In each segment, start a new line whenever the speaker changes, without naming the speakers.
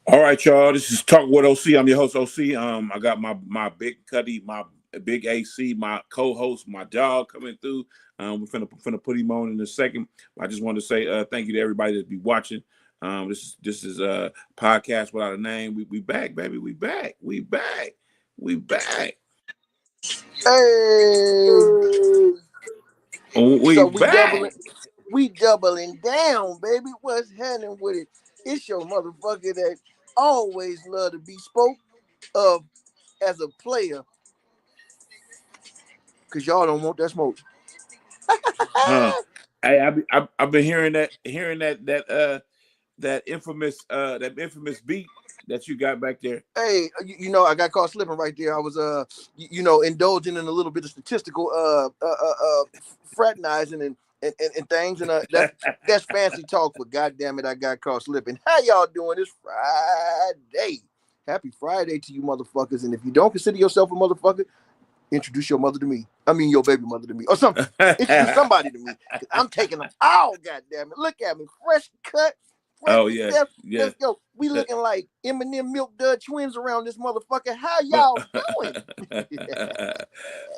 All right, y'all. This is Talk with OC. I'm your host, OC. I got my big Cuddy, my big AC, my co-host, my dog coming through. We're finna put him on in a second. I just wanted to say thank you to everybody that be watching. This is a podcast without a name. We back, baby. We back. We back. We back.
Hey,
We
so we
back.
doubling, we doubling down, baby. What's happening with it? It's your motherfucker that always love to be spoke of as a player, cause y'all don't want that smoke.
Huh. Hey, I've been hearing that infamous beat that you got back there.
Hey, I got caught slipping right there. I was indulging in a little bit of statistical fraternizing and things, and that's fancy talk. But goddamn it, I got caught slipping. How y'all doing? It's Friday. Happy Friday to you motherfuckers. And if you don't consider yourself a motherfucker, introduce your mother to me. I mean your baby mother to me. Or something. Introduce somebody to me. Cause I'm taking them all, goddamn it. Look at me. Fresh cut, fresh
Oh
to
yeah,
death.
yeah.
Let's go. We looking like Eminem Milk Dud twins around this motherfucker. How y'all doing?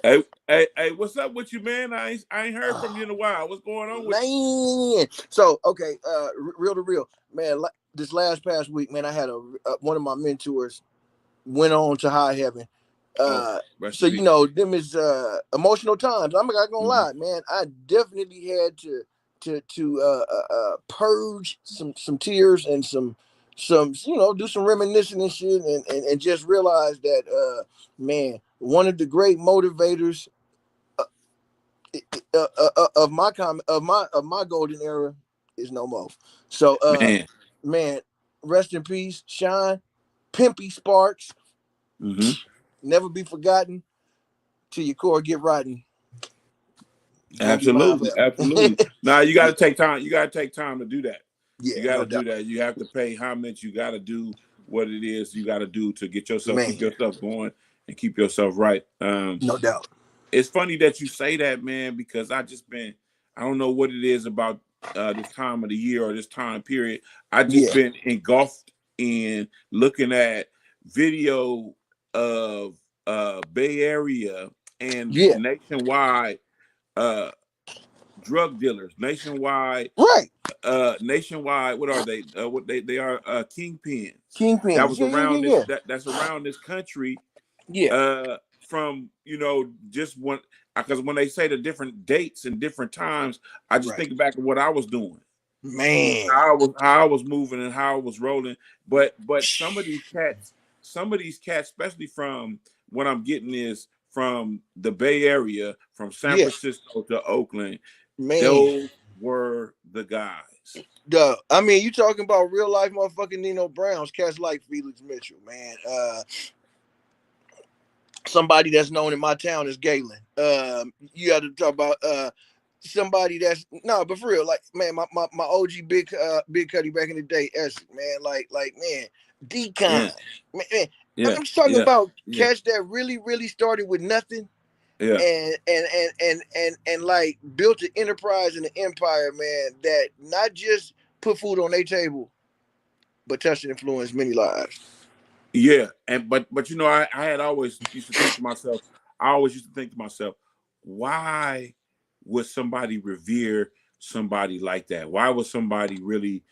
Hey, what's up with you, man? I ain't heard from you in a while. What's going on with you?
Man. So, okay, real to real. Man, this last past week, man, I had one of my mentors went on to high heaven.
Oh, rest
So
in peace.
them is emotional times. I'm not gonna
Mm-hmm.
lie, man. I definitely had to purge some tears and some do some reminiscing and shit, and just realize that man, one of the great motivators of my golden era is no more. So
Man.
man, rest in peace, Shine, Pimpy Sparks,
Mm-hmm.
never be forgotten till your core get rotten. You're gonna be mine
Absolutely,
forever.
absolutely. Now you got to take time. You got to take time to do that. You
Yeah,
got
no
to do
doubt,
that. You have to pay homage. You got to do what it is you got to do to keep
man,
yourself going and keep yourself right.
no doubt.
It's funny that you say that, man, because I don't know what it is about this time of the year or this time period. I just
Yeah,
been engulfed in looking at video of Bay Area and
yeah,
nationwide uh, drug dealers,
right.
nationwide. What are they? What they are kingpins that
Kingpins.
was
Yeah, yeah,
around
yeah,
this
yeah,
that's around this country
yeah.
from just one because when they say the different dates and different times, I just
Right,
think back of what I was doing,
man.
how I was moving and how I was rolling. But some of these cats, especially from what I'm getting is from the Bay Area, from San
Yeah,
Francisco to Oakland,
man.
those were the guys.
Duh. I mean, you talking about real life motherfucking Nino Browns, cats like Felix Mitchell, man. Somebody that's known in my town is Galen. You got to talk about somebody that's no, but for real, like man, my OG Big Cuddy back in the day, Essex, man, like man, Decon,
Yeah,
man,
yeah,
I'm just talking
yeah,
about
yeah,
cats that really started with nothing
yeah,
and like built an enterprise and an empire, man, that not just put food on their table, but touched and influenced many lives.
yeah. And but I had always used to think to myself, I always used to think to myself, why would somebody revere somebody like that? Why would somebody really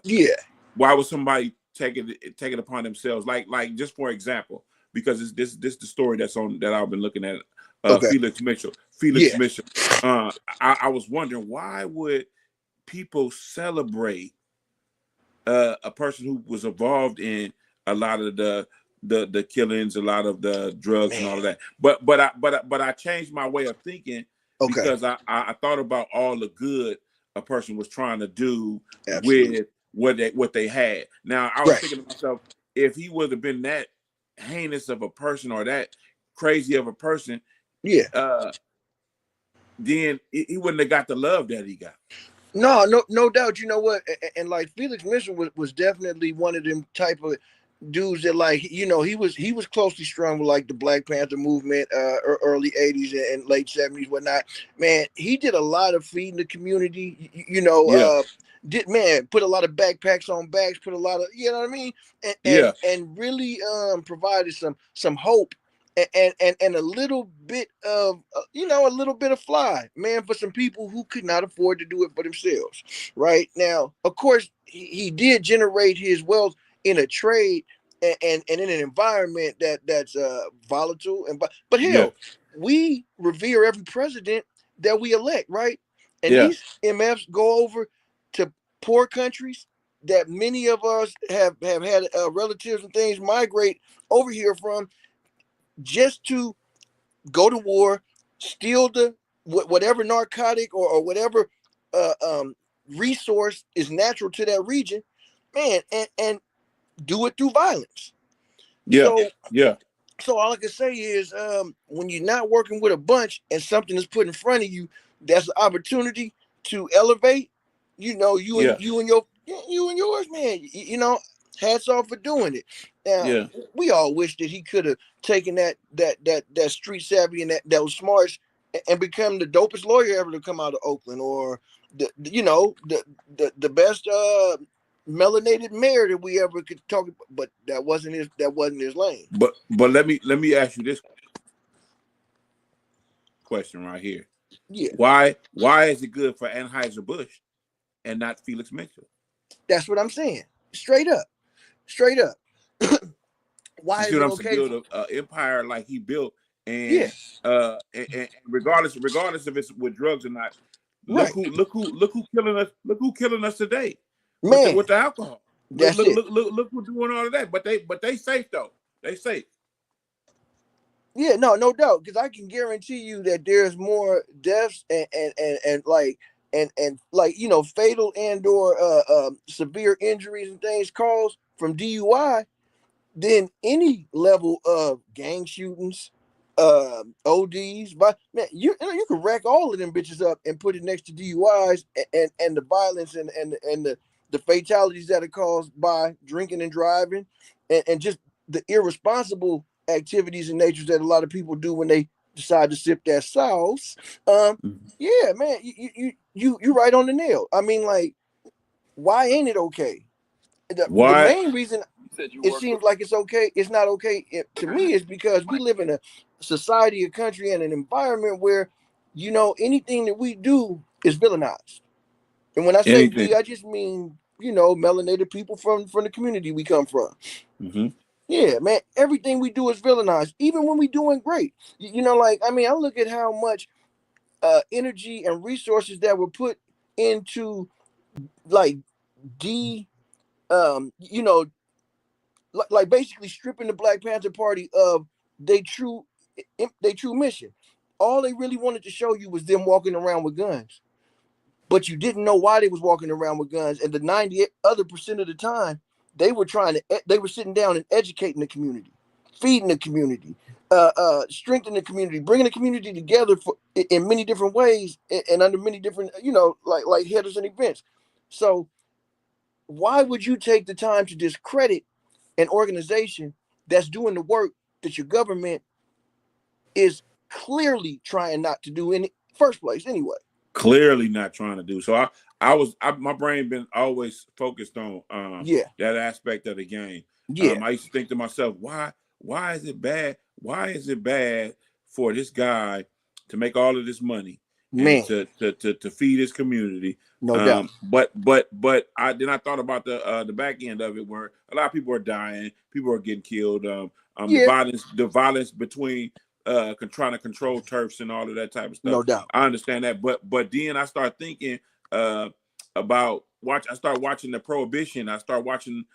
Yeah.
why would somebody take it upon themselves? Like just for example, because it's this the story that I've been looking at.
Okay.
Felix Mitchell. Felix
Yeah.
Mitchell. I was wondering why would people celebrate a person who was involved in a lot of the killings, a lot of the drugs and
Man.
all of that. But I changed my way of thinking
Okay.
because I thought about all the good a person was trying to do
Absolutely.
with what they had. Now I was
Right.
thinking to myself, if he would have been that heinous of a person or that crazy of a person,
Yeah.
uh, then he wouldn't have got the love that he got.
No doubt. You know what? And like Felix Mitchell was definitely one of them type of dudes that like he was closely strung with like the Black Panther movement, early '80s and late '70s, whatnot. Man, he did a lot of feeding the community.
Yeah,
did man put a lot of backpacks on backs, put a lot of you know what I mean, and
Yeah,
really provided some hope and a little bit of a little bit of fly man for some people who could not afford to do it for themselves. Right now, of course, he did generate his wealth in a trade and in an environment that's volatile but
yeah,
hell, we revere every president that we elect, right? And
yeah,
these MFs go over to poor countries that many of us have had relatives and things migrate over here from just to go to war, steal the whatever narcotic or whatever uh, um, resource is natural to that region, man, and do it through violence.
yeah,
So
yeah,
all I can say is when you're not working with a bunch and something is put in front of you, that's an opportunity to elevate. You and
yeah,
you and yours, man. Hats off for doing it. Now
yeah.
we all wish that he could have taken that street savvy and that was smart and become the dopest lawyer ever to come out of Oakland, or the best melanated mayor that we ever could talk about, but that wasn't his lane.
But let me ask you this question right here.
Yeah,
Why is it good for Anheuser Busch and not Felix Mitchell?
that's what I'm saying. Straight up, straight up.
You
Why
see
is
what
it
I'm saying?
okay?
Build a empire like he built,
Yeah,
and regardless if it's with drugs or not,
right,
look who killing us. Look who killing us today with
man.
the alcohol.
That's it.
Look who's doing all of that. But they safe though. They safe.
Yeah, no doubt. Because I can guarantee you that there's more deaths and like and like fatal and/or severe injuries and things caused from DUI than any level of gang shootings, ODs. But man, you can rack all of them bitches up and put it next to DUIs and the violence and the fatalities that are caused by drinking and driving, and just the irresponsible activities and natures that a lot of people do when they decide to sip that sauce. Um,
Mhm.
yeah, man, you right on the nail. I mean, like, why ain't it okay? The
Why?
main reason it seems like it's not okay to me is because we live in a society, a country, and an environment where anything that we do is villainized. And when I say we,
Anything?
I just mean melanated people from the community we come from.
Hmm.
Yeah, man, everything we do is villainized, even when we doing great. Like, I mean, I look at how much energy and resources that were put into, like, de you know like basically stripping the Black Panther Party of their true their true mission. All they really wanted to show you was them walking around with guns, but you didn't know why they was walking around with guns. And the 90 other percent of the time, they were sitting down and educating the community, feeding the community, strengthening the community, bringing the community together in many different ways and under many different like headers and events. So why would you take the time to discredit an organization that's doing the work that your government is clearly trying not to do in the first place anyway?
Clearly not trying to do. So my brain been always focused on
Yeah,
that aspect of the game.
yeah,
I used to think to myself, why is it bad? Why is it bad for this guy to make all of this money and
man,
to feed his community?
no doubt.
But I thought about the back end of it, where a lot of people are dying, people are getting killed.
Yeah,
The violence between trying to control turfs and all of that type of stuff.
no doubt.
I understand that, but then I start thinking about I start watching the prohibition. I start watching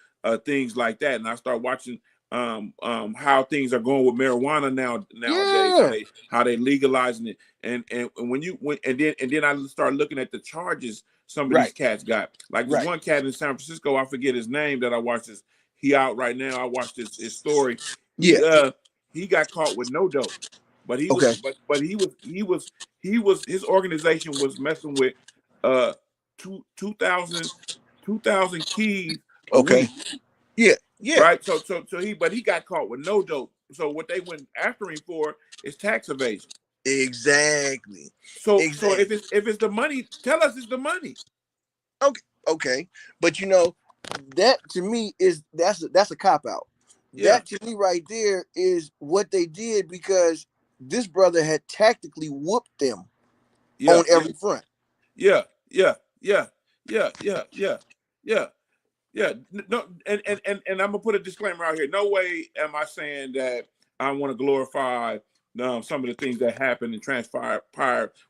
things like that, and I start watching how things are going with marijuana nowadays.
Yeah,
How they legalizing it, and and then I start looking at the charges some of these
right,
cats got. Like this
right.
one cat in San Francisco, I forget his name that I watched this. He out right now. I watched his story.
Yeah,
He got caught with no dope, but
okay,
his organization was messing with uh 2,000 keys a
okay.
week,
Yeah, yeah,
right? He got caught with no dope. So what they went after him for is tax evasion.
exactly,
So
exactly.
if it's the money, tell us it's the money.
Okay, Okay, but you know, that to me is that's a cop out.
Yeah,
That to me right there is what they did because this brother had tactically whooped them
yeah,
on
yeah,
every front.
yeah, yeah, yeah, yeah, yeah, yeah, yeah. Yeah, no, and I'm gonna put a disclaimer out here. No way am I saying that I want to glorify some of the things that happen and transpire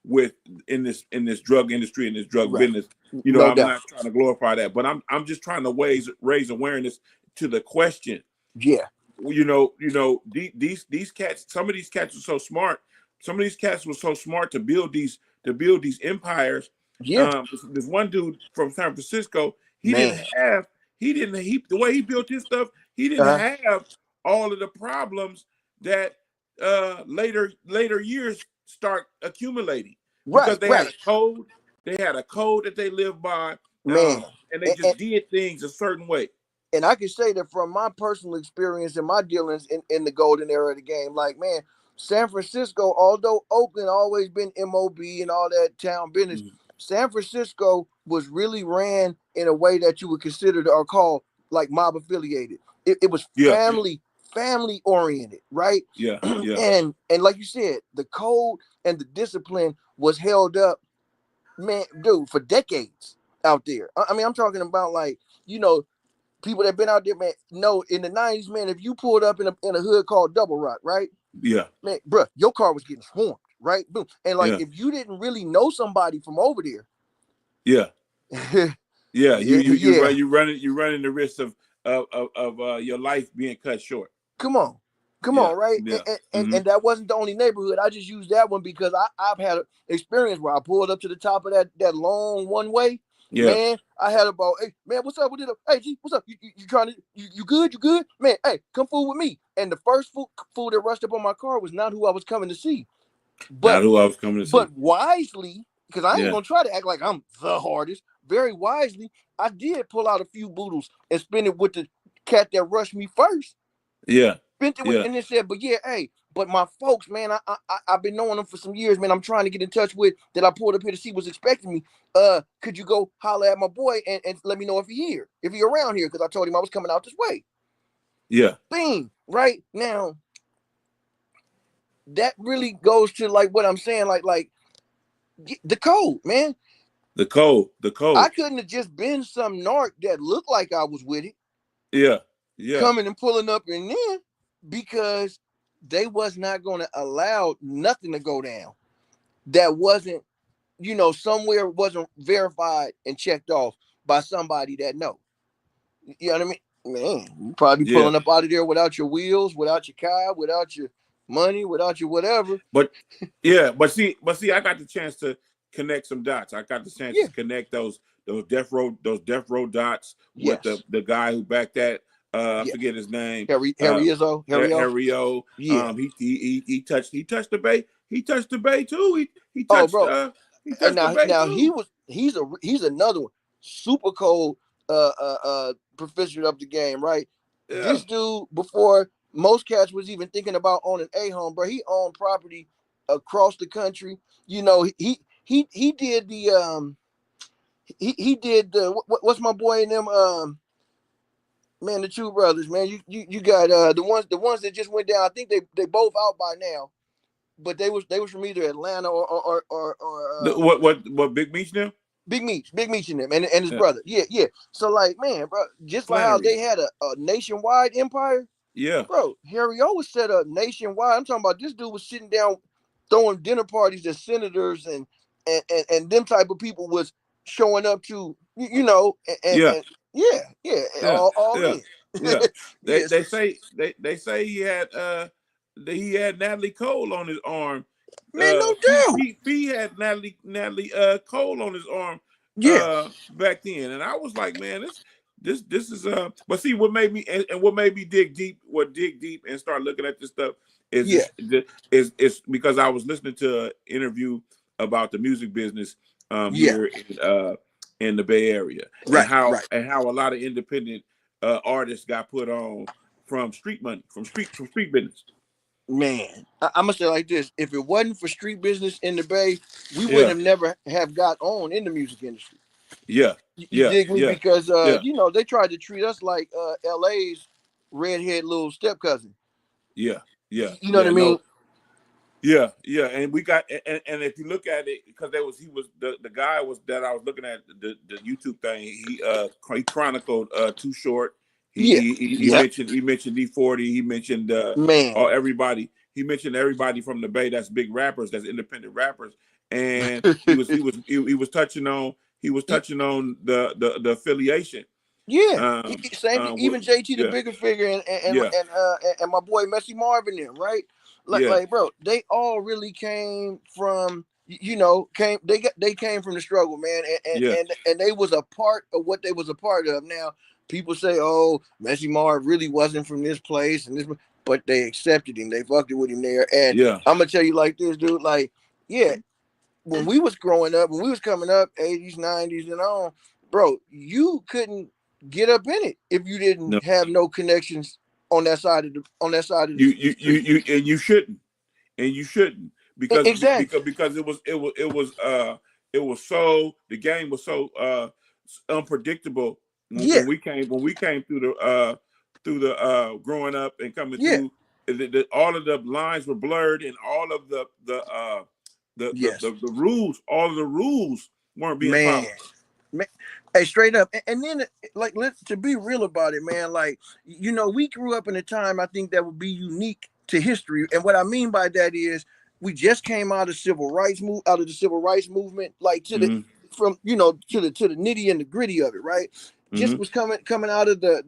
with in this drug industry and this drug
Right,
business.
no
I'm
doubt.
not trying to glorify that, but I'm just trying to raise awareness to the question.
Yeah,
These cats. Some of these cats are so smart. Some of these cats were so smart to build these empires.
yeah,
This one dude from San Francisco, he didn't
man.
have the way he built his stuff. He didn't
Uh,
have all of the problems that later years start accumulating because
right, right,
they had a code that they lived by,
man.
and they just did things a certain way.
And I can say that from my personal experience and my dealings in the golden era of the game, like man, San Francisco, although Oakland always been MOB and all that town business,
Mhm.
San Francisco was really ran in a way that you would consider or call like mob affiliated. It was
Yeah,
family oriented, right?
yeah, yeah,
and like you said, the code and the discipline was held up, man, dude, for decades out there. I mean, I'm talking about like, you know, people that been out there, man, know in the 90s, man, if you pulled up in a hood called Double Rock, right?
yeah,
Man, bruh, your car was getting swarmed, right? Boom. And like
yeah,
if you didn't really know somebody from over
yeah,
there,
yeah.
yeah,
You running the risk of your life being cut short.
come on. Come
Yeah,
on, right?
yeah,
And that wasn't the only neighborhood. I just used that one because I've had an experience where I pulled up to the top of that long one way.
yeah,
Man, I had about, hey, man, what's up with it? Hey, G, what's up? You trying to, you good? You good? Man, hey, come fool with me. And the first fool that rushed up on my car was not who I was coming to see.
not
But
who I was coming to see.
wisely, because I ain't
Yeah,
gonna try to act like I'm the hardest. Very wisely, I did pull out a few boodles and spin it with the cat that rushed me first.
yeah,
Spent it with,
yeah,
and then said, but yeah, hey, but my folks, man, I've been knowing them for some years, man. I'm trying to get in touch with that I pulled up here to see what's expecting me. Could you go holler at my boy and let me know if he here, if he around here? Because I told him I was coming out this way.
yeah.
Bing, right now, that really goes to like what I'm saying, like the code, man.
The
I
code.
couldn't have just been some narc that looked like I was with it,
Yeah, yeah,
coming and pulling up in there because they was not going to allow nothing to go down that wasn't, you know, somewhere wasn't verified and checked off by somebody that know. You know what I mean? Man, you probably
yeah.
pulling up out of there without your wheels, without your car, without your money, without your whatever.
But yeah, but see, I got the chance to connect some dots. I got the chance
Yeah.
to connect those death row dots with
Yes.
the guy who backed that. I
Yes.
forget his name.
Harry
Uh,
Izzo. Harry O.
Harry O.
Yeah.
He touched the bay. He touched the bay too.
Oh, bro.
He
And
touched the bay
now
too.
he's another one. Super cold proficient of the game, right?
Yeah,
This dude, before most cats was even thinking about owning a home, bro, he owned property across the country. You know, he did the he did the what's my boy in them man, the two brothers, man. You got the ones that just went down. I think they both out by now, but they was from either Atlanta or
what Big Meech now?
Big Meech in them and his
Yeah,
brother. Yeah, yeah. So like, man, bro, just like how
Flannery.
they had a nationwide empire,
Yeah,
bro. Harry O was set up nationwide. I'm talking about this dude was sitting down throwing dinner parties to senators and them type of people was showing up to you know
yeah,
and yeah, yeah,
yeah,
all
yeah,
in.
yeah. They
Yes,
they say they say he had Natalie Cole on his arm.
man, no doubt.
Fee had Natalie Cole on his arm
Yeah,
back then, and I was like, man, this is But see, what made me and what made me dig deep and start looking at this stuff is
yeah,
is because I was listening to an interview about the music business
yeah.
here in the Bay Area,
Right, right.
and how a lot of independent artists got put on from street money, from street business.
Man, I'm gonna say like this: if it wasn't for street business in the Bay, we wouldn't
Yeah,
have never have got on in the music industry.
Yeah,
You
yeah,
dig me?
yeah,
Because
yeah,
they tried to treat us like LA's redhead little step cousin.
yeah, yeah,
You know what
yeah.
I
No,
mean?
yeah, yeah, and we got and if you look at it, because he was the guy was that I was looking at the YouTube thing. He chronicled Too Short.
Yeah.
He
Yep.
mentioned E40. He mentioned
Man.
everybody. He mentioned everybody from the Bay that's big rappers, that's independent rappers, and he was touching on the affiliation.
Yeah,
Um,
same. Even JT, the
yeah,
bigger figure,
yeah,
and my boy Messy Marvin, them right?
yeah,
Bro, they all really came from they came from the struggle, man,
yeah.
and they was a part of what they was a part of. Now people say, oh, Messy Marv really wasn't from this place and this, but they accepted him, they fucked it with him there, and
Yeah.
I'm gonna tell you like this, dude, like yeah, when we was growing up, when we was coming up, 80s, 90s, and on, bro, you couldn't get up in it if you
No.
didn't have no connections on that side of the street.
And you shouldn't because
Exactly.
it was so the game was so unpredictable
Yeah.
when we came through the growing up and coming
Yeah.
through all of the lines were blurred and all of
Yes.
the rules all of the rules weren't being
Man.
followed.
Man. Hey, straight up. And then like to be real about it, man, like we grew up in a time I think that would be unique to history. And what I mean by that is we just came out of the civil rights movement, like to the
Mm-hmm.
from to the nitty and the gritty of it, right? Just
Mm-hmm.
was coming out of the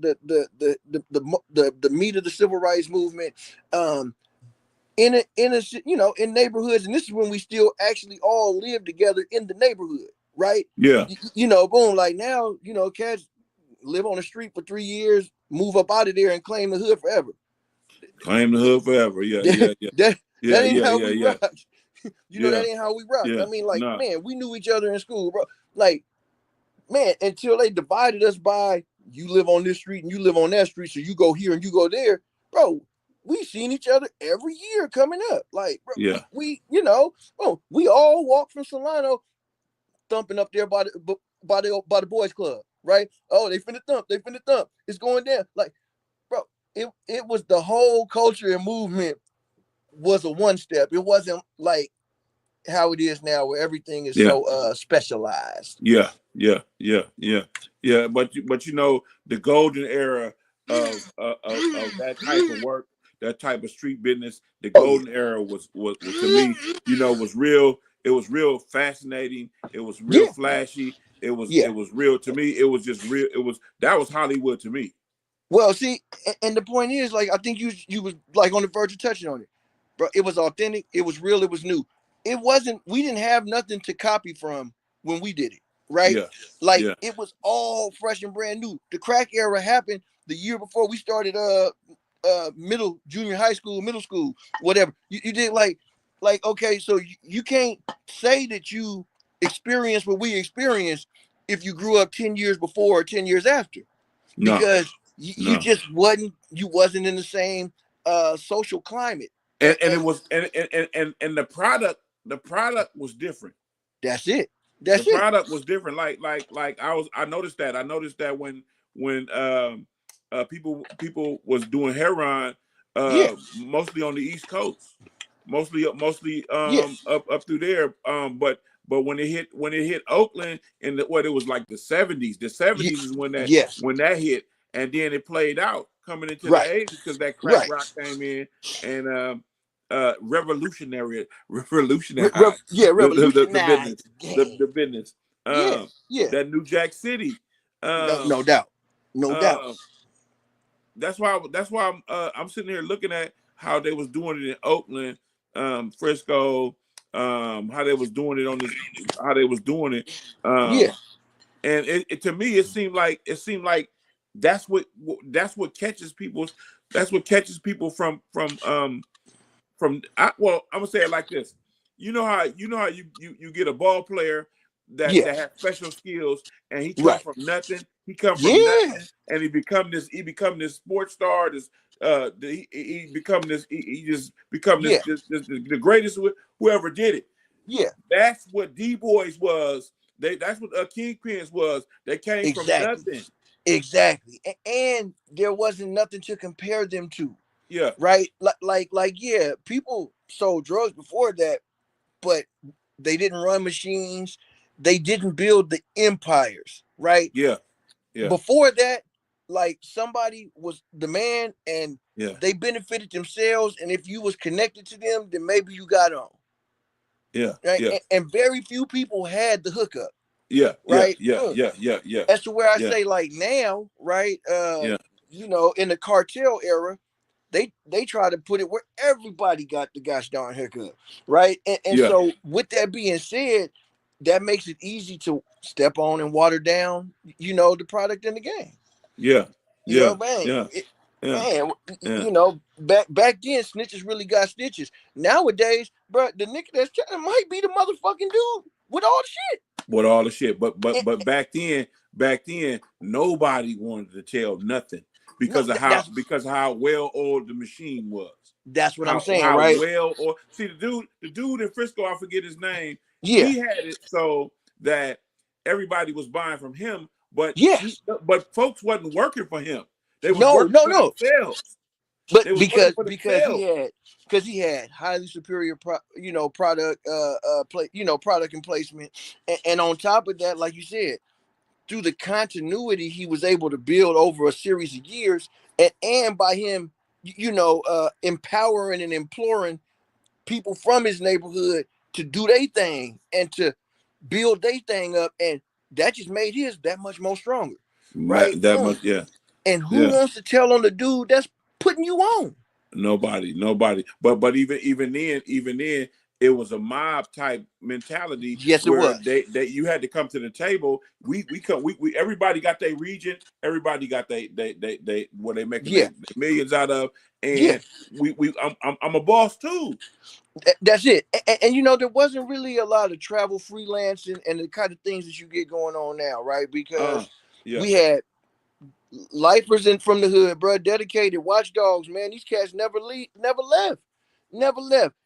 meat of the civil rights movement. In neighborhoods, and this is when we still actually all live together in the neighborhood, right?
Yeah.
Boom, like now, cats live on the street for 3 years, move up out of there and claim the hood forever.
Claim the hood forever. Yeah,
that,
yeah, yeah,
that,
yeah,
that ain't
yeah,
how
yeah,
we
yeah,
rock.
yeah,
That ain't how we rock.
yeah.
I mean, like,
Nah.
man, we knew each other in school, bro. Like, man, until they divided us by you live on this street and you live on that street, so you go here and you go there, bro. We seen each other every year coming up. Like, bro,
Yeah.
we all walk from Solano thumping up there by the boys club, right? Oh, they finna thump, It's going down. Like, bro, it was the whole culture and movement was a one step. It wasn't like how it is now where everything is
Yeah.
so specialized.
Yeah, yeah, yeah, yeah, yeah. But the golden era of that type of work, that type of street business, the
Oh yeah.
golden era was to me, was real. It was real fascinating. It was real
Yeah.
flashy.
Yeah.
It was real to me. It was just real. That was Hollywood to me.
Well, see, and the point is, like, I think you was like on the verge of touching on it, bro. It was authentic. It was real. It was new. It wasn't. We didn't have nothing to copy from when we did it, right?
Yeah,
Like
yeah,
it was all fresh and brand new. The crack era happened the year before we started. Junior high school, middle school, whatever. You did okay. So you can't say that you experienced what we experienced if you grew up 10 years before or 10 years after,
no,
because you
no.
just wasn't in the same social climate,
And it
and
was and the product was different.
that's it.
The
That's it.
product was different. I noticed that. I noticed that when people was doing heroin,
Yeah,
mostly on the East Coast, mostly
yeah,
up through there. But when it hit Oakland in what it was like the 70s. The
yeah,
70s is
yes,
when that hit, and then it played out coming into the
right,
80s because that crack
right.
rock came in and revolutionized
Yeah,
the business,
revolutionize the game.
the business.
Yeah, yeah,
That New Jack City.
no doubt, no doubt.
Uh, that's why I'm sitting here looking at how they was doing it in Oakland, Frisco, how they was doing it how they was doing it.
Yeah,
And to me, it seemed like that's what catches people well, I'm gonna say it like this. You know how you get a ball player
yeah,
that has special skills and he come
right.
from nothing. He come from
Yeah,
nothing and he become this sports star. He become this he just become
yeah,
the greatest whoever did it.
yeah,
That's what D Boys was That's what Kingpins was. They came from
Exactly.
nothing.
Exactly. And there wasn't nothing to compare them to.
Yeah.
Right? Like, yeah, people sold drugs before that, but they didn't run machines. They didn't build the empires, right?
Yeah. Yeah.
Before that, like somebody was the man and
Yeah.
they benefited themselves. And if you was connected to them, then maybe you got on.
Yeah.
Right.
Yeah.
And very few people had the hookup.
Yeah. Yeah.
Right.
Yeah. Yeah. Yeah. Yeah.
As to where I
Yeah.
say, like now, right?
Yeah.
You know, in the cartel era, they try to put it where everybody got the gosh darn haircut, right? And
Yeah.
so with that being said, that makes it easy to step on and water down, you know, the product in the game.
Yeah.
You know,
Yeah.
man,
Yeah. Yeah.
man,
Yeah.
you know, back then snitches really got stitches. Nowadays, bro, the nigga that's trying might be the motherfucking dude with all the shit.
With all the shit, but
And,
back then, nobody wanted to tell nothing
no,
because of how well oiled the machine was.
that's what I'm
How
saying, right?
well, or see the dude in Frisco, I forget his name.
Yeah.
He had it so that everybody was buying from him, but
Yes.
but folks wasn't working for him. They was
No,
working
no,
for
no.
themselves.
But
They was working
because
for
because
themselves.
he had highly superior product product and placement, and on top of that, like you said, through the continuity he was able to build over a series of years, and by him empowering and imploring people from his neighborhood to do their thing and to build their thing up, and that just made his that much more stronger, right?
That much, yeah,
And who
yeah.
wants to tell on the dude that's putting you on?
Nobody. But even then, it was a mob type mentality
Yes, it
where
was.
they you had to come to the table. We everybody got their region, everybody got they what they making
Yeah.
they millions out of,
Yeah.
and I'm a boss too.
That's it. And you know, there wasn't really a lot of travel freelancing and the kind of things that you get going on now, right? Because
Yeah.
we had lifers in from the hood, bro, dedicated watchdogs, man. These cats never left.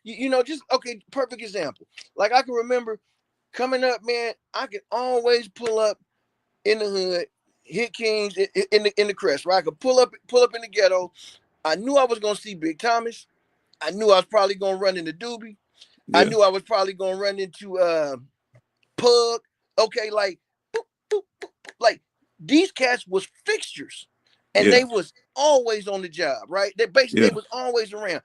You know, just okay, perfect example. Like I can remember coming up, man, I could always pull up in the hood, hit Kings in the crest, right? I could pull up in the ghetto. I knew I was gonna see Big Thomas. I knew I was probably gonna run into Doobie.
Yeah.
I knew I was probably gonna run into Pug. Okay, like boop, boop, boop, like these cats was fixtures, and they was always on the job, right? They basically they was always around.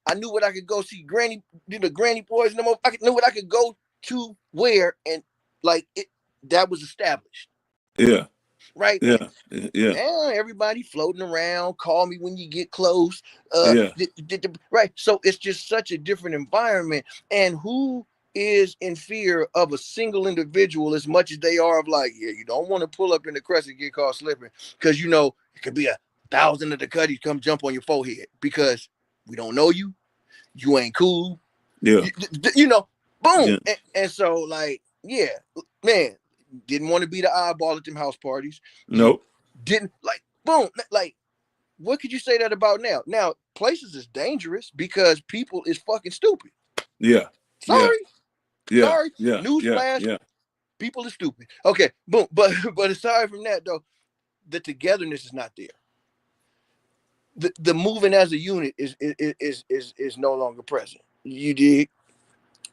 I knew what I could go see Granny, the Granny Boys, and them. I knew what I could go to where, and like it that was established.
Yeah.
Right.
Yeah. Yeah.
Now everybody floating around. Call me when you get close.
Yeah.
Right. So it's just such a different environment. And who is in fear of a single individual as much as they are of like, yeah, you don't want to pull up in the crest and get caught slipping because you know it could be 1,000 of the cutties come jump on your forehead because we don't know you. You ain't cool.
Yeah.
You know, boom.
Yeah.
And so like, yeah, man, didn't want to be the eyeball at them house parties.
Nope.
Didn't like boom, like what could you say that about now? Now places is dangerous because people is fucking stupid.
Yeah.
Sorry.
Yeah.
Sorry.
Yeah.
Newsflash.
Yeah.
People are stupid. Okay, boom. But aside from that though, the togetherness is not there. The moving as a unit is no longer present. You dig?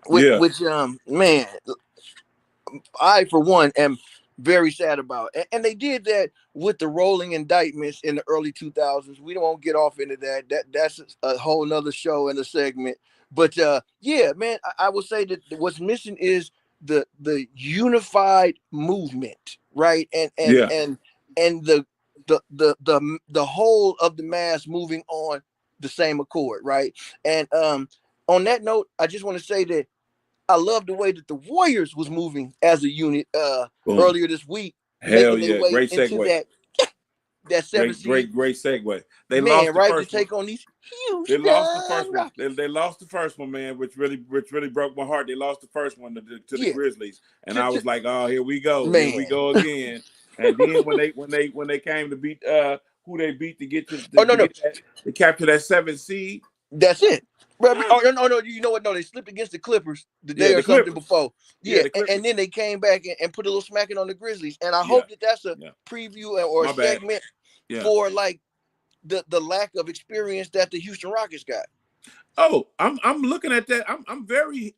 Which man, I for one am very sad about. And they did that with the rolling indictments in the early 2000s. We don't want to get off into that. That's a whole nother show and a segment. But yeah, man, I would say that what's missing is the unified movement, right? And the whole of the mass moving on the same accord, right? And on that note, I just want to say that I love the way that the Warriors was moving as a unit earlier this week,
Hell
making their
yeah,
way
great
into
segue.
that 7 seed.
Great segue. They
Man,
lost the
right,
first
to take
one.
on these huge.
They lost the first one. They lost the first one, man, which really broke my heart. They lost the first one to the Grizzlies, and I was like, oh, here we go,
man.
Here we go again. And then when they came to beat who they beat to get to
to
capture that 7 seed.
That's it. Oh, no, you know what? No, they slipped against the Clippers the
Yeah,
day or
the
something
Clippers.
before.
Yeah,
Yeah,
the Clippers.
and then they came back and put a little smacking on the Grizzlies. And I
Yeah,
hope that that's a
yeah.
preview or a
My bad.
segment
Yeah.
for like the lack of experience that the Houston Rockets got.
Oh, I'm looking at that. I'm very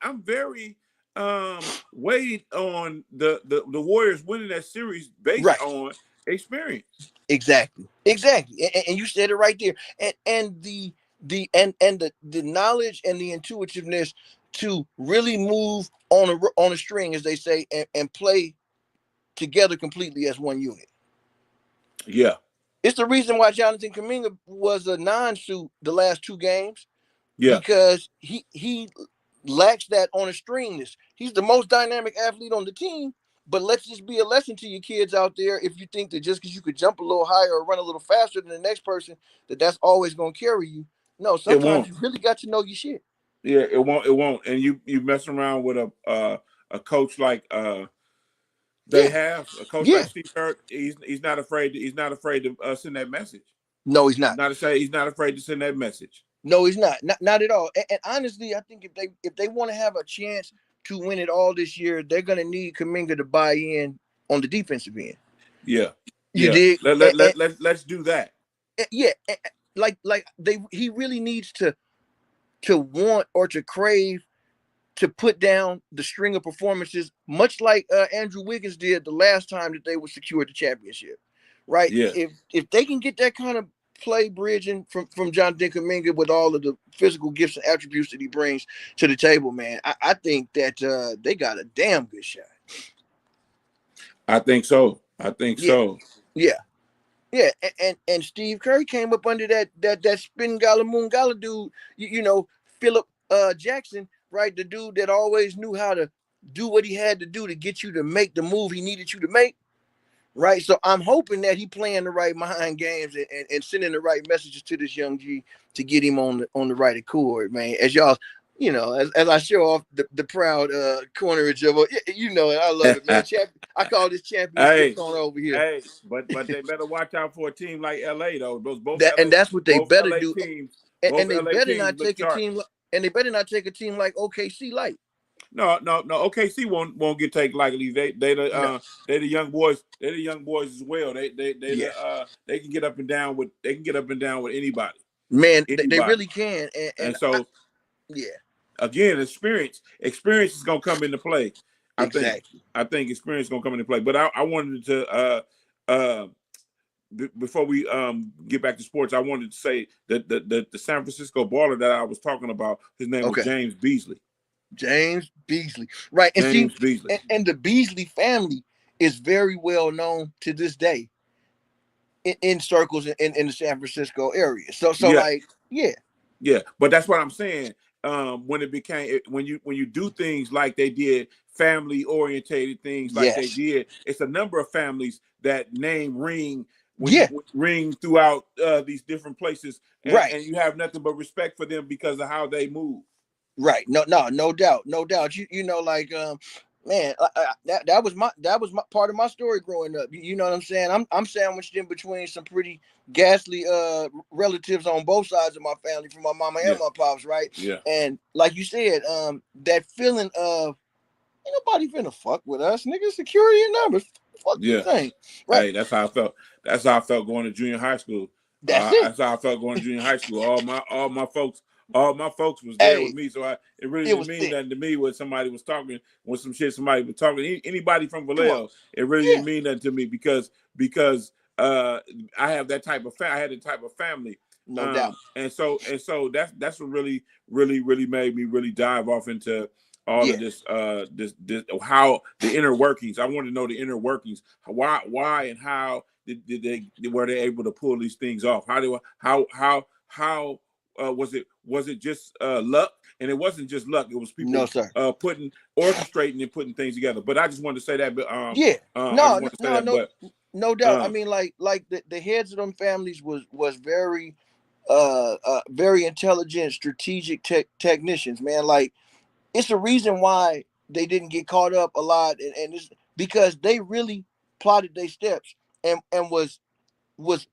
weighed on the Warriors winning that series based
Right.
on experience.
Exactly. And you said it right there. And the knowledge and the intuitiveness to really move on a string, as they say, and play together completely as one unit.
Yeah,
It's the reason why Jonathan Kuminga was a non-suit the last two games,
yeah.
because he lacks that on a stringness. He's the most dynamic athlete on the team. But let's just be a lesson to you kids out there. If you think that just because you could jump a little higher or run a little faster than the next person, that's always going to carry you. No,
It
sometimes
won't.
you really got to know your shit.
Yeah, it won't. It won't. And you mess around with a coach like they
Yeah,
have a coach
yeah.
like Steve Kerr. He's not afraid to send that message.
No, he's not.
He's not afraid to send that message.
No, he's not. Not at all. And honestly, I think if they want to have a chance to win it all this year, they're going to need Kuminga to buy in on the defensive end.
Yeah,
You
yeah.
dig?
Let's do that.
Yeah, like he really needs to want or to crave to put down the string of performances, much like Andrew Wiggins did the last time that they were secured the championship, right?
Yeah,
If they can get that kind of play bridging from Jonathan Kuminga with all of the physical gifts and attributes that he brings to the table, man, I think that they got a damn good shot.
I think so. I think
Yeah,
so.
yeah. Yeah, and Steve Curry came up under that spin gala moon gala dude, Philip Jackson, right? The dude that always knew how to do what he had to do to get you to make the move he needed you to make, right? So I'm hoping that he playing the right mind games and sending the right messages to this young G to get him on the right accord, man. As y'all, as I show off the proud cornerage of I love it, man. I call this championship
Hey,
corner over here.
hey, but they better watch out for a team like LA though. Those
That's what they
both
better
LA
do.
teams,
And
both
they
LA
better
teams
not
look
take a
sharp.
team and they better not take a team like OKC light.
No. OKC won't get taken lightly.
No.
They the young boys. They the young boys as well.
Yeah.
They can get up and down with anybody.
Man, they
Anybody.
really can.
And so
Yeah,
again, experience is gonna come into play. I think.
exactly.
I think experience is gonna come into play. But I wanted to before we get back to sports, I wanted to say that the San Francisco baller that I was talking about, his name was
Okay.
James Beasley.
James Beasley. Right. And see,
James Beasley.
and the Beasley family is very well known to this day in circles in the San Francisco area. So
Yeah,
like, yeah.
yeah. But that's what I'm saying. When it became when you do things like they did, family orientated things like they
Yes.
did, it's a number of families that name ring when
Yeah.
you ring throughout these different places,
Right.
and you have nothing but respect for them because of how they move.
Right. No doubt. No doubt. Like man, that was my part of my story growing up. You know what I'm saying? I'm sandwiched in between some pretty ghastly relatives on both sides of my family, from my mama and
Yeah,
my pops, right?
yeah,
And like you said, that feeling of ain't nobody finna fuck with us, nigga. Security and numbers. Fuck you
yeah.
think, right?
Hey, that's how I felt. That's how I felt going to junior high school.
That's it.
That's how I felt going to junior high school. All my folks was there with
Hey,
me, so it really
it
didn't
was
mean
thick.
nothing to me when somebody was talking, when some shit somebody was talking. Anybody from
Come on.
Vallejo, it really
Yeah,
didn't mean nothing to me because I have that type of I had the type of family,
no doubt.
and so that's what really made me really dive off into all
Yeah,
of this how the inner workings. I want to know the inner workings. Why and how did they were they able to pull these things off? How was it just luck? And it wasn't just luck. It was
no
people
sir.
orchestrating and putting things together. But I just wanted to say that. But
Yeah,
I just wanted to say that.
no,
But
no doubt. I
um,
mean, like the heads of them families was very very intelligent, strategic technicians, man. Like it's a reason why they didn't get caught up a lot, and it's because they really plotted their steps and was was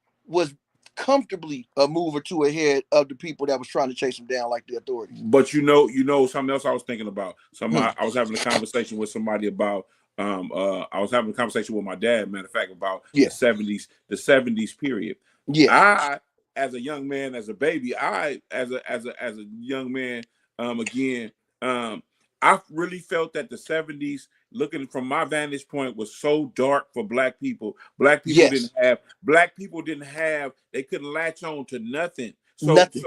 comfortably a move or two ahead of the people that was trying to chase him down like the authorities.
But something else I was thinking about. I was having a conversation with somebody about. I was having a conversation with my dad, matter of fact, about
Yeah.
the 70s period.
Yeah.
I, as a young man, as a baby, as a young man, again, I really felt that the 70s, looking from my vantage point, was so dark for black people.
Yes.
Black people didn't have, they couldn't latch on to nothing. So
Nothing.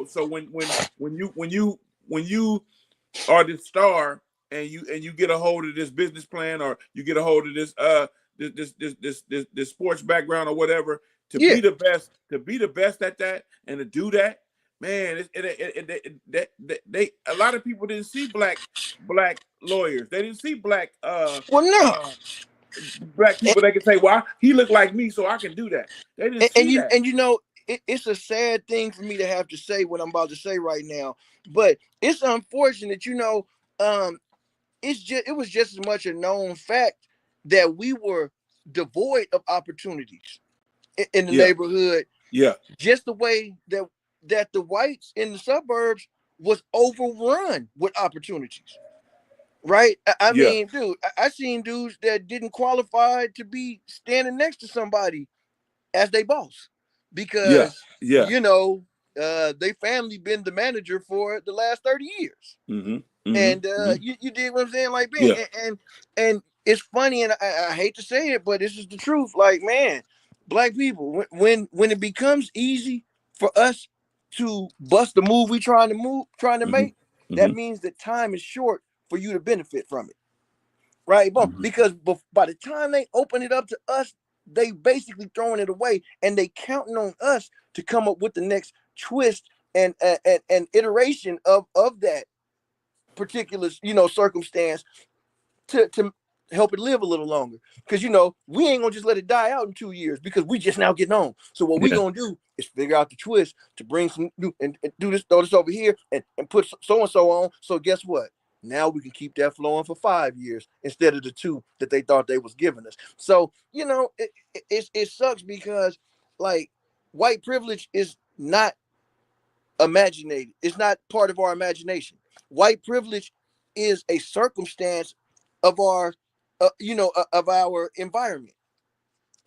so when you are the star, and you get a hold of this business plan, or you get a hold of this sports background or whatever, to
Yeah.
be the best at that, and to do that, man, they a lot of people didn't see black lawyers. They didn't see
Well, no.
black people. They can say, well, he looked like me, so I can do that. They didn't see that.
You know, it's a sad thing for me to have to say what I'm about to say right now, but it's unfortunate. You know, it was just as much a known fact that we were devoid of opportunities in the
Yeah,
neighborhood,
yeah,
just the way that the whites in the suburbs was overrun with opportunities. Right? I
yeah,
mean, dude, I seen dudes that didn't qualify to be standing next to somebody as they boss
yeah,
because
yeah.
they family been the manager for the last 30 years.
Mm-hmm. Mm-hmm.
And
Mm-hmm.
you did what I'm saying, like, man,
Yeah.
and it's funny, and I hate to say it, but this is the truth. Like, man, black people, when it becomes easy for us to bust the move we trying to
Mm-hmm.
make, that
Mm-hmm.
means that time is short for you to benefit from it, right?
Mm-hmm.
Because by the time they open it up to us, they basically throwing it away, and they counting on us to come up with the next twist and iteration of that particular circumstance to help it live a little longer, because we ain't gonna just let it die out in 2 years because we just now getting on. So what we
Yeah.
gonna do is figure out the twist to bring some new and do this, throw this over here, and put so and so on. So guess what, now we can keep that flowing for 5 years instead of the 2 that they thought they was giving us. So it sucks because, like, white privilege is not imaginated. It's not part of our imagination. White privilege is a circumstance of our, of our environment.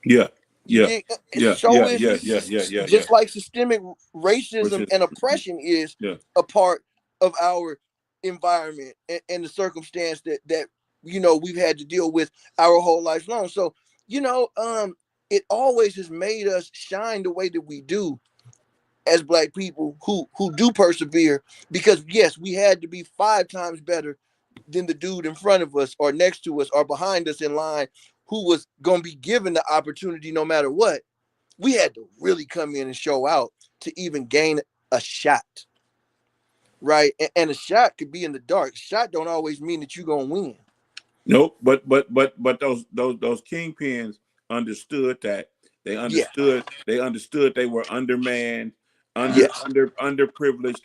Yeah.
You
Yeah.
dig?
Yeah.
So
Yeah.
is
Yeah. Yeah. Yeah. Yeah. Yeah.
just like systemic
Which
racism
is,
and oppression is
yeah.
a part of our environment and the circumstance that we've had to deal with our whole life long. So it always has made us shine the way that we do as black people who do persevere, because yes, we had to be 5 times better than the dude in front of us or next to us or behind us in line, who was going to be given the opportunity no matter what. We had to really come in and show out to even gain a shot, right? And a shot could be in the dark. Shot don't always mean that you're going to win.
Nope. But those kingpins understood that. They
Yeah.
understood. They understood they were undermanned,
Yes.
underprivileged.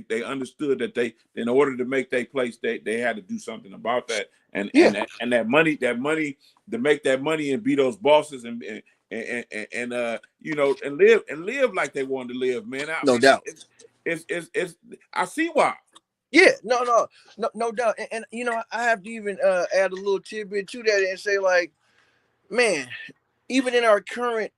They understood that they, in order to make their place, they had to do something about that. And
Yeah.
that money to make that money and be those bosses and live like they wanted to live, man. I
No
mean,
doubt.
it's I see why.
Yeah, no doubt. And I have to even add a little tidbit to that and say, like, man, even in our current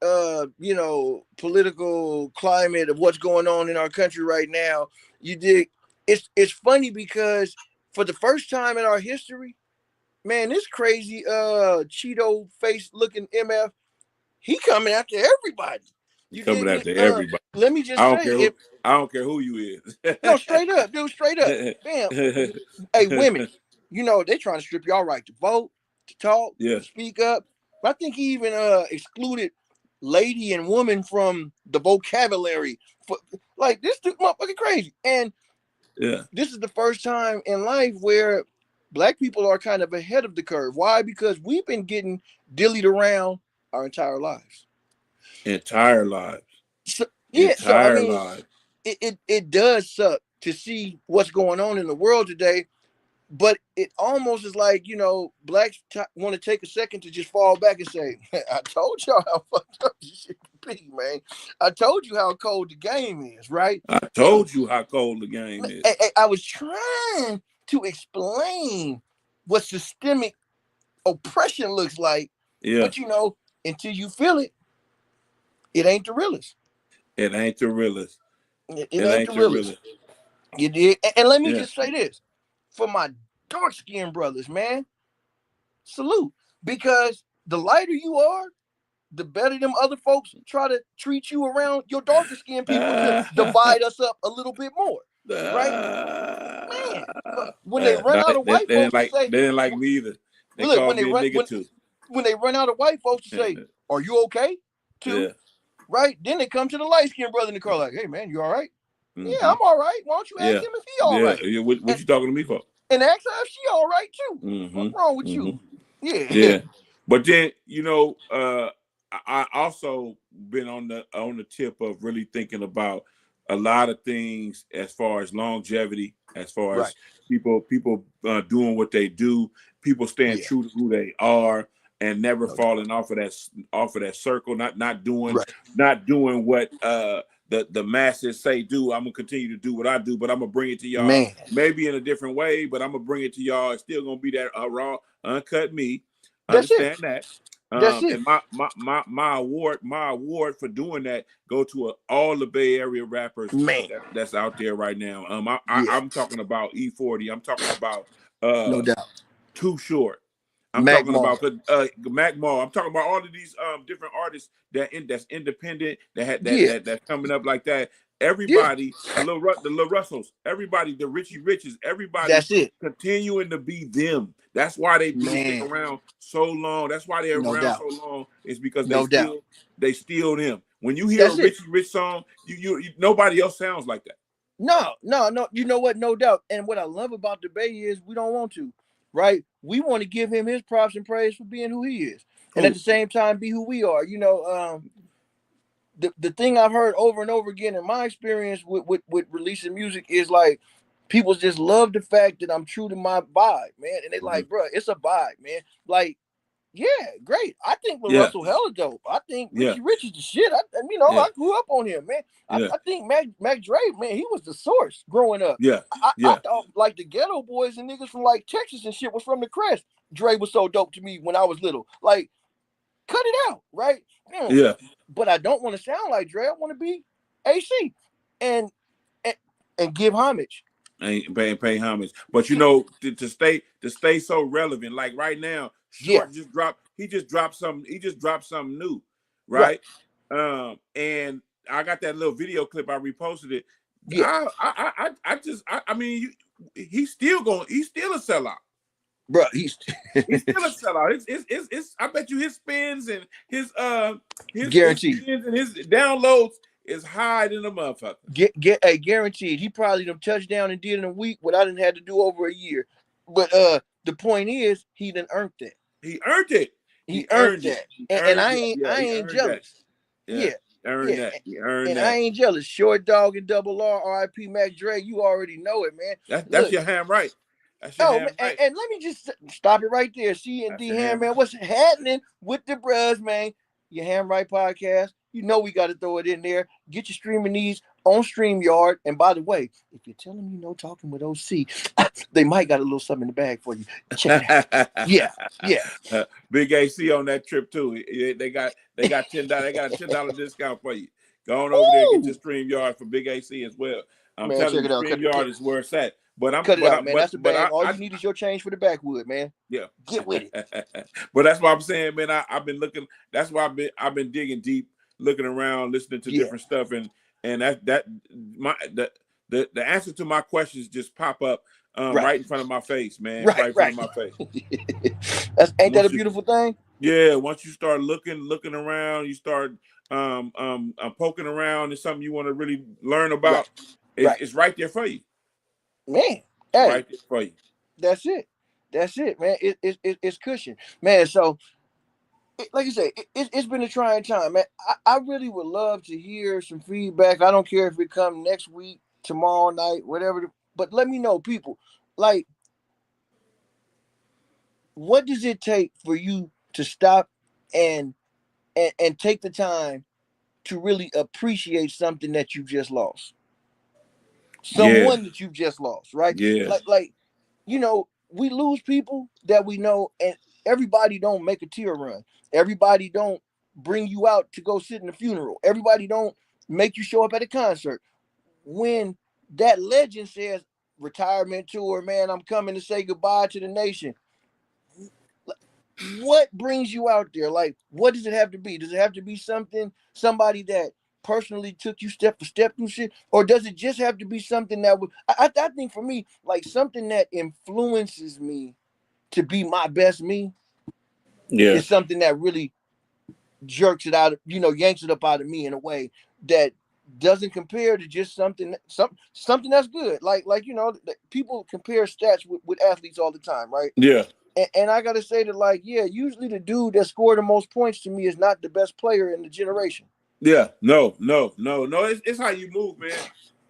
political climate of what's going on in our country right now, you dig, it's funny because for the first time in our history, man, this crazy Cheeto face looking MF, he coming after everybody.
You
You
coming
dig?
after everybody.
Let me
I
just
don't
say,
care who
if
I don't care who you is.
no, straight up, dude, straight up, bam. Hey, women, they trying to strip y'all right to vote, to talk,
Yeah.
to speak up. I think he even excluded lady and woman from the vocabulary. For, like, this dude motherfucking crazy. And
Yeah.
this is the first time in life where black people are kind of ahead of the curve. Why? Because we've been getting dillied around our entire lives.
Entire lives.
So, yeah, so I
Entire
mean,
lives.
it does suck to see what's going on in the world today, but it almost is like, blacks want to take a second to just fall back and say, I told y'all how fucked up this shit. MVP, man. I told you how cold the game is, right?
I told you how cold the game is.
I was trying to explain what systemic oppression looks like,
Yeah.
but until you feel it, it ain't the realest.
It ain't the realest.
It
It
ain't
ain't
the
the
realest.
realest.
You did. And let me
Yeah.
just say this for my dark skinned brothers, man, salute. Because the lighter you are, the better them other folks try to treat you around your darker skinned people to divide us up a little bit more. Right? Man, when they run
No,
out of white folks to say,
they didn't like me either. They
look,
called me a nigga too.
when they run out of white folks to say, are you okay?
Yeah.
Right? Then they come to the light skinned brother in the car like, hey man, you all right?
Mm-hmm.
Yeah, I'm all right. Why don't you ask him if he all right?
Yeah. What you talking to me for?
And ask her if she all right too.
Mm-hmm.
What's wrong with you? Yeah.
Yeah. But then, I also been on the tip of really thinking about a lot of things as far as longevity, as far as people doing what they do, people staying true to who they are and never falling off of that circle, not doing what the masses say do. I'm gonna continue to do what I do, but I'm gonna bring it to y'all maybe in a different way, but I'm gonna bring it to y'all. It's still gonna be that raw, uncut me. Understand that.
That's it.
And my award for doing that go to all the Bay Area rappers that's out there right now. I'm talking about E40. I'm talking about
no doubt.
Too Short. I'm
Mac
talking about Mac Mall. I'm talking about all of these different artists that's independent that's coming up like that. Everybody, the Lil Russells, everybody, the Richie Riches, everybody
that's it.
continuing to be them. That's why they stick around so long. That's why they're around so long. Is because they still them. When you hear a Richie Rich song, you nobody else sounds like that.
No. You know what? No doubt. And what I love about the Bay is we don't want to, right? We want to give him his props and praise for being who he is, and at the same time be who we are. The thing I've heard over and over again in my experience with releasing music is like people just love the fact that I'm true to my vibe, man. And they like, bro, it's a vibe, man. Like, yeah, great. I think Russell hella dope. I think Richie Rich is the shit. I grew up on him, man. I think Mac Dre, man, he was the source growing up. I thought like the Ghetto Boys and niggas from like Texas and shit was from the Crest. Dre was so dope to me when I was little. Like, cut it out, right?
Yeah.
But I don't want to sound like Dre. I want to be AC and give homage.
And pay homage. But to stay so relevant, like right now, Short just dropped. He just dropped something new, right? And I got that little video clip. I reposted it. Yeah. He's still a sellout.
Bro, he's
still a sellout. It's I bet you his spins and his
guaranteed
spins and his downloads is high than a motherfucker.
Guaranteed. He probably done touchdown and did in a week what I didn't have to do over a year. But the point is he done earned that.
He earned it.
He earned that. And I ain't jealous.
Earned that. He earned
and
that.
I ain't jealous. Short Dog and Double R, RIP Mac Dre, you already know it, man.
That's your ham right.
And let me just stop it right there. C&D Ham, man, what's happening with the bros, man? Your Ham Right podcast. You know we got to throw it in there. Get your streaming needs on StreamYard. And by the way, if you tell them talking with OC, they might got a little something in the bag for you. Check it out. Yeah.
Big AC on that trip too. They got $10. They got a $10 discount for you. Go on over there and get your StreamYard for Big AC as well. I'm telling you, StreamYard is where it's at. But I'm
cut it out, man. That's the bag. All you need is your change for the backwood, man.
Yeah,
get with it.
But that's why I'm saying, man. I've been looking. That's why I've been digging deep, looking around, listening to different stuff, and the answer to my questions just pop up right in front of my face, man. Right in front of my face.
Ain't that a beautiful thing?
Yeah. Once you start looking around, you start poking around. It's something you want to really learn about. It's right there for you.
Man,
right there for you.
That's it, man. It's cushion, man. So, like you say, it's been a trying time, man. I really would love to hear some feedback. I don't care if it comes next week, tomorrow night, whatever. But let me know, people. Like, what does it take for you to stop and take the time to really appreciate something that you just lost,
Yeah.
someone that you've just lost, right?
Yeah.
Like, we lose people that we know, and everybody don't make a tear run. Everybody don't bring you out to go sit in the funeral. Everybody don't make you show up at a concert. When that legend says retirement tour, man, I'm coming to say goodbye to the nation. What brings you out there? Like, what does it have to be? Does it have to be somebody that personally took you step for step through shit, or does it just have to be something that would? I think for me, like something that influences me to be my best me
Yeah.
is something that really jerks it out, yanks it up out of me in a way that doesn't compare to just something that's good. Like people compare stats with athletes all the time, right?
Yeah.
And I gotta say that, like, yeah, usually the dude that scored the most points to me is not the best player in the generation.
Yeah. No. No. No. No. It's how you move, man.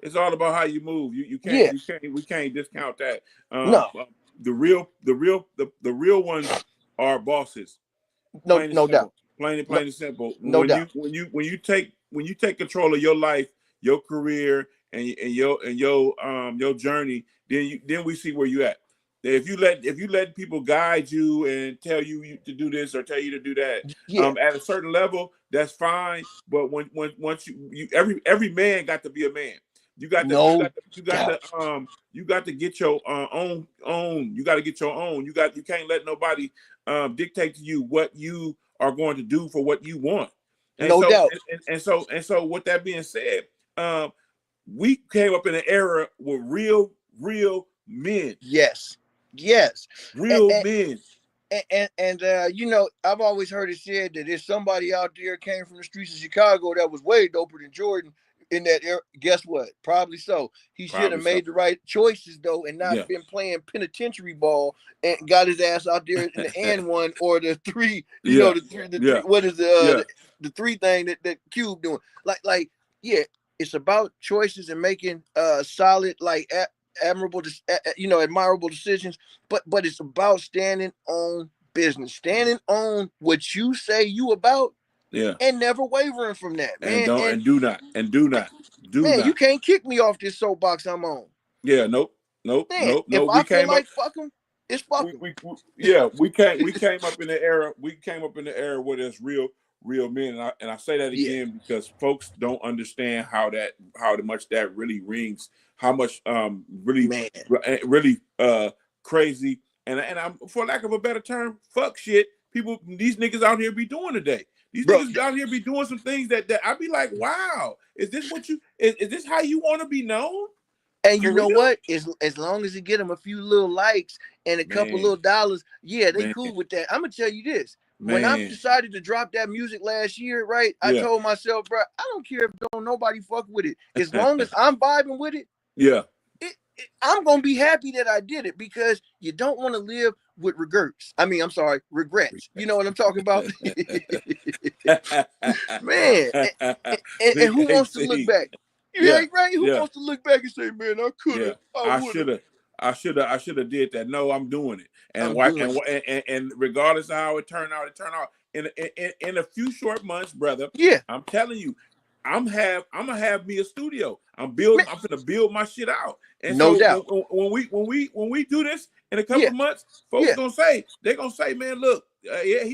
It's all about how you move. You can't
Yeah,
you can't we can't discount that.
no,
The real ones are bosses.
no,
Plain and
no doubt,
simple.
no,
And simple.
no
When
doubt.
you take control of your life, your career, and your journey, then we see where you at. If you let people guide you and tell you to do this or tell you to do that,
Yeah,
at a certain level, that's fine. But once every man got to be a man. You got to you
no
got to you got
doubt,
to you got to get your own. You got to get your own. You can't let nobody dictate to you what you are going to do for what you want. And
no
so
doubt.
and so with that being said, we came up in an era with real men,
Yes, yes, and,
real men.
I've always heard it said that if somebody out there came from the streets of Chicago that was way doper than Jordan in that era, guess what? Probably so. He should have
Probably so.
made the right choices though, and not
Yeah.
been playing penitentiary ball and got his ass out there in the and one or the three.
Yeah.
The three.
Yeah.
What is
Yeah.
the three thing that Cube doing? Yeah, it's about choices and making solid admirable, admirable decisions, but it's about standing on business, standing on what you say you about,
Yeah.
and never wavering from that,
And
man.
don't
And
and do not and do not do
man, you
not.
can't kick me off this soapbox I'm on.
Yeah. Nope. Nope.
Man,
Nope.
if
Nope.
I
We
feel
came up.
like fuck them, it's fuck them.
Yeah, we came up in the era. We came up in the era where there's real men, and I say that
Yeah,
again because folks don't understand how much that really rings, how much
man,
really crazy, and I'm, for lack of a better term, fuck shit. These niggas out here be doing today. These
bro.
niggas out here be doing some things that I be like, wow, is this what is this how you want to be known?
And you
For
know
real?
what? As long as you get them a few little likes and a couple
Man,
little dollars, yeah, they
man,
cool with that. I'm gonna tell you this. When I
man.
decided to drop that music last year, right? I
Yeah.
told myself, bro, I don't care if don't nobody fuck with it. As long as I'm vibing with it,
Yeah.
I'm gonna be happy that I did it, because you don't want to live with regrets. I mean, I'm sorry, regrets. You know what I'm talking about, man. And
Big
who wants to look
AC.
back? Yeah,
Yeah,
right. Who
yeah,
wants to look back and say, man, I could
yeah.
have, I
I
would have,
should have, I should have did that. No, I'm doing it. And
I'm
why?
doing it.
And regardless of how it turned out in a few short months, brother.
Yeah,
I'm telling you, I'm gonna have me a studio.
man,
I'm gonna build my shit out. And
no
so
doubt.
when we do this in a couple
Yeah,
of months, folks
yeah.
they're gonna say, man, look, yeah,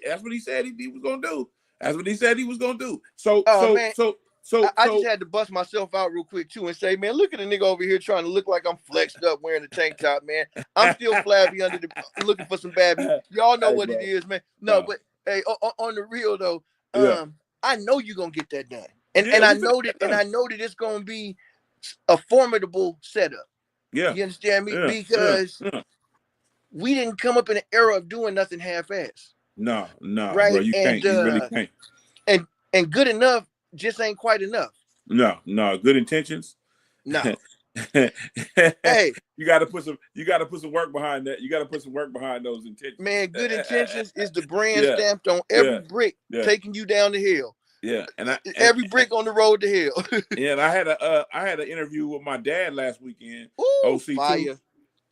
that's what he said he was gonna do. That's what he said he was gonna do. So
Oh
so
man,
so so
I just
so
had to bust myself out real quick too and say, man, look at a nigga over here trying to look like I'm flexed up wearing a tank top, man. I'm still flabby under the looking for some bad music. Y'all know
hey,
what it
bro.
is, man. No,
No.
but hey, on the real though,
Yeah.
I know you're gonna get that done, and
Yeah,
and I
we finna
know
get
that, and
done.
I know that it's gonna be a formidable setup.
Yeah.
You understand me?
Yeah. Yeah.
Because
Yeah.
we didn't come up in an era of doing nothing half-ass,
No, no, bro.
right?
You
And
can't. You really can't.
and good enough just ain't quite enough.
No, no. Good intentions.
No.
you
Hey,
gotta put some work behind that. You gotta put some work behind those intentions.
man, good intentions is the brand
Yeah.
stamped on every
Yeah.
brick
Yeah.
taking you down the hill.
Yeah.
Every brick on the road to hell.
And I had an interview with my dad last weekend,
Ooh,
OC2,
fire.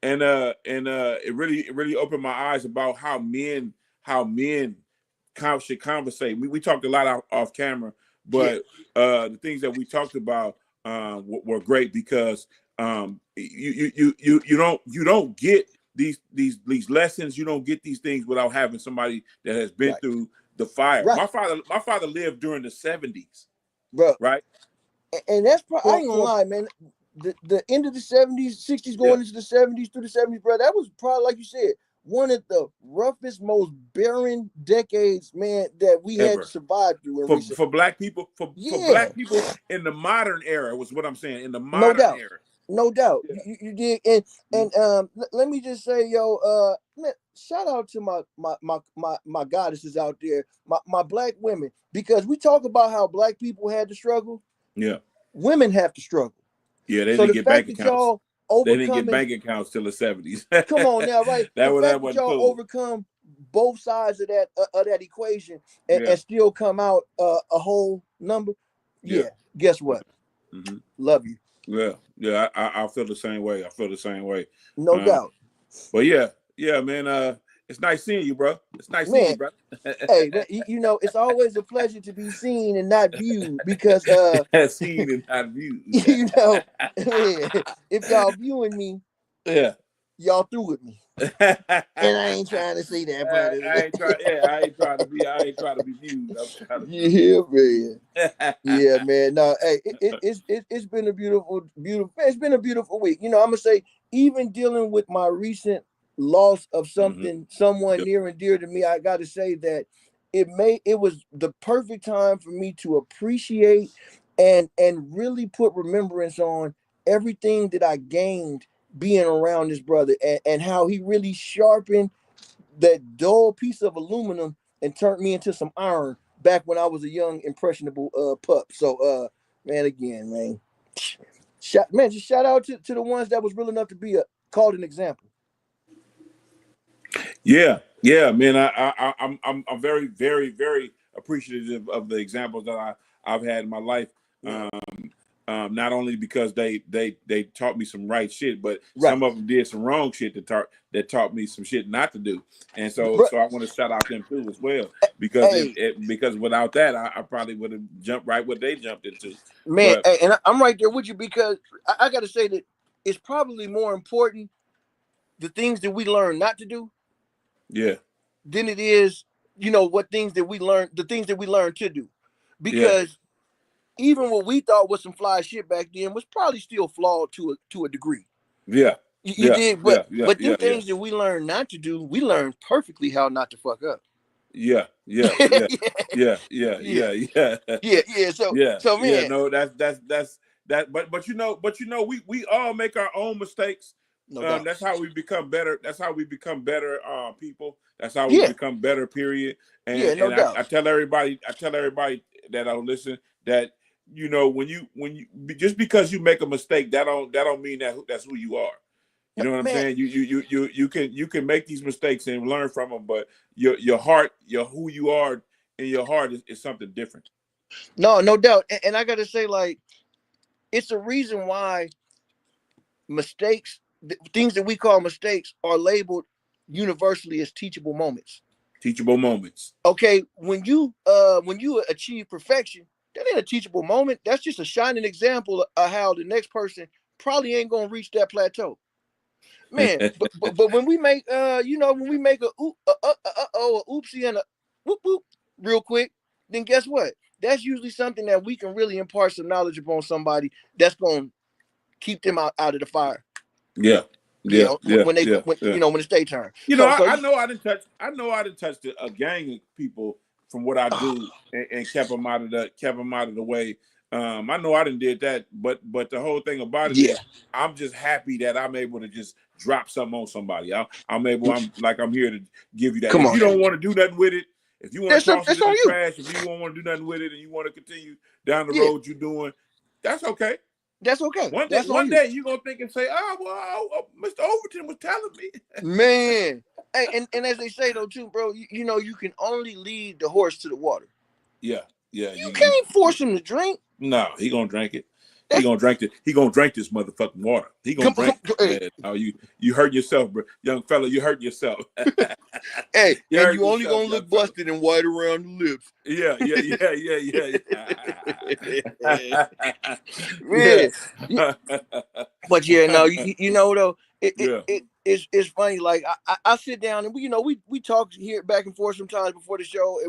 and it really opened my eyes about how men should conversate. We talked a lot off camera,
Yeah.
but the things that we talked about were great because you don't get these lessons. You don't get these things without having somebody that has been
Right.
through the fire.
Right.
My father lived during the 70s,
Bro.
right?
And that's probably, I
For
ain't gonna
for
lie, man. The end of the 70s, 60s,
yeah,
going into the 70s, through the 70s, bro. That was probably, like you said, one of the roughest, most barren decades, man, that we had to
ever.
survive through in recent.
For black people, for
Yeah,
black people in the modern era was what I'm saying. In the
no
modern
doubt.
era.
No doubt.
Yeah.
You did. And
Mhm.
let me just say, yo, man, shout out to my goddesses out there, my black women, because we talk about how black people had to struggle.
Yeah.
Women have to struggle.
Yeah, they
So
didn't
the
get bank
fact that
accounts.
y'all
They didn't get
overcoming,
bank accounts till the 70s.
come on now, right? The
That
fact that
wasn't
y'all
cool.
overcome both sides of that equation
Yeah.
and still come out a whole number.
Yeah.
Yeah, guess what?
Hmm.
Love you.
Yeah. Yeah. I feel the same way. I feel the same way.
No
Um,
doubt.
but yeah, man. It's nice seeing you, bro. It's nice seeing
Man,
you, bro.
hey, man, you know, it's always a pleasure to be seen and not viewed because
Seen and not viewed.
you know, man, if y'all viewing me,
Yeah.
y'all through with me.
I
And I ain't trying to say that, but
ain't trying. Yeah, I ain't trying to be. I ain't trying to be viewed. I'm trying to be.
yeah, man.
Yeah.
Yeah, man. No, hey, it's been a beautiful. It's been a beautiful week. You know, I'm gonna say, even dealing with my recent loss of
Hmm.
someone
Yep.
near and dear to me, I got to say that it was the perfect time for me to appreciate and really put remembrance on everything that I gained being around this brother, and how he really sharpened that dull piece of aluminum and turned me into some iron back when I was a young impressionable pup. So man, again, man, just shout out to the ones that was real enough to be called an example.
Yeah, man. I'm very, very, very appreciative of the examples that I've had in my life.
Yeah.
Not only because they taught me some right shit, but
Right.
some of them did some wrong shit that taught me some shit not to do. And so
Bro,
so I want to shout out them too as well, because
hey,
because without that I probably would have jumped right what they jumped into.
man,
But
hey, and I'm right there with you because I got to say that it's probably more important the things that we learn not to do
yeah,
than it is, you know, what things that we learn, the things that we learn to do,
yeah,
because even what we thought was some fly shit back then was probably still flawed to a degree.
yeah,
You
yeah,
did,
yeah, yeah,
but them
yeah, yeah.
things that we learned not to do, we learned perfectly how not to fuck up.
Yeah, yeah, yeah, yeah, yeah,
Yeah,
yeah, yeah,
yeah.
yeah,
So
yeah.
man,
No, that's that. But we all make our own mistakes.
no doubt.
That's how we become better. That's how we become better people. That's how we
Yeah,
become better. Period.
yeah, no
And
doubt.
I tell everybody, that I'll listen that when you just because you make a mistake, that don't mean that's who you are. You know what I'm
Man,
saying? You can make these mistakes and learn from them, but your heart, your who you are in your heart is something different.
no doubt. And I gotta say, like, it's a reason why mistakes, things that we call mistakes, are labeled universally as teachable moments.
Teachable moments.
Okay, when you achieve perfection, that ain't a teachable moment. That's just a shining example of how the next person probably ain't gonna reach that plateau. Man, but when we make when we make a oopsie and a whoop whoop real quick, then guess what? That's usually something that we can really impart some knowledge upon somebody that's gonna keep them out of the fire.
Yeah, yeah,
Yeah,
yeah,
when they
yeah,
when
yeah.
when it's their turn.
You know,
So
I know I didn't touch a gang of people from what I do and kept them out of the way. I know I didn't did that, but the whole thing about it
yeah,
is I'm just happy that I'm able to just drop something on somebody. I'm here to give you that.
come
If you
on,
don't want to do nothing with it, if you want to toss it
that's
in
on
the
you.
trash, if you don't want to do nothing with it, and you want to continue down the
Yeah,
road you're doing, that's okay.
that's okay.
One day,
That's on
one
you.
day you're gonna think and say, "Oh, well, Mr. Overton was telling me."
Man. Hey, and as they say though too, bro, you know you can only lead the horse to the water.
Yeah, yeah.
You can't force him to drink.
No, he gonna drink it. He gonna drink it. He gonna drink this motherfucking water. He gonna drink.
Hey.
Man. Oh, you hurt yourself, bro, young fella. You hurt yourself.
Hey,
you
and
hurt
you only
yourself,
gonna look busted and white around the lips.
Yeah.
Man. But yeah, no, you know though,
Yeah.
it's funny. Like I sit down and we talk here back and forth sometimes before the show.